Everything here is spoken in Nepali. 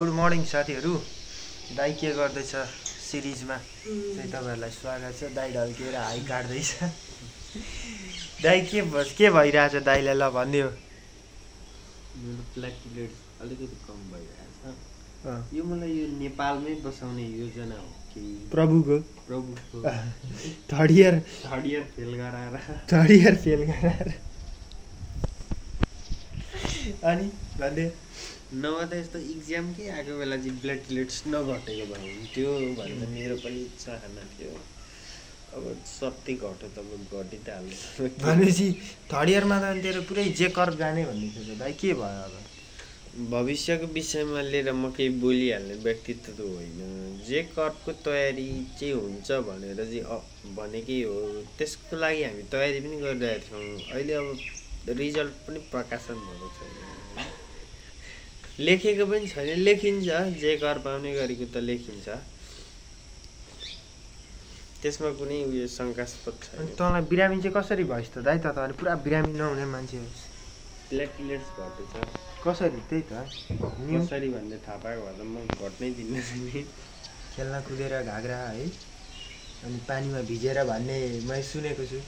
गुड मर्निङ साथीहरू। दाइ के गर्दैछ सिरिजमा चाहिँ तपाईँहरूलाई स्वागत छ। दाइ ढल्किएर हाई काट्दैछ। दाइ के भइरहेछ दाइलाई ल भनिदियो। मेरो प्लेटलेट्स अलिकति कम भइरहेछ। यो मलाई यो नेपालमै बसाउने योजना हो कि प्रभुको थर्ड इयर फेल गराएर अनि भन्दै नभए त यस्तो इक्जामकै आएको बेला चाहिँ प्लेटलेट्स नघटेको भए हुन्थ्यो भनेर मेरो पनि चाहना थियो। अब सबै घट्यो त म घटि त हाल्छु भनेपछि थर्ड इयरमा त अनि तेरो पुरै जे कर्भ जाने भन्ने थियो। दाइ के भयो अब? भविष्यको विषयमा लिएर म केही बोलिहाल्ने व्यक्तित्व त होइन। जे कर्भको तयारी चाहिँ हुन्छ भनेर चाहिँ भनेकै हो। त्यसको लागि हामी तयारी पनि गरिरहेका थियौँ। अहिले अब रिजल्ट पनि प्रकाशन भएको छैन, लेखेको पनि छैन। लेखिन्छ, जे कर पाउने गरेको त लेखिन्छ, त्यसमा कुनै उयो शङ्कास्पद छैन। तँलाई बिरामी चाहिँ कसरी भइस् त दाइ? त अहिले पुरा बिरामी नहुने मान्छे होस्। प्लेटलेट्स घटेछ कसरी? त्यही त कसरी भन्ने थाहा पाएको भए त म घट्नै दिन्न नि। खेल्न कुदेर घाग्रा है, अनि पानीमा भिजेर भन्ने मैले सुनेको छु।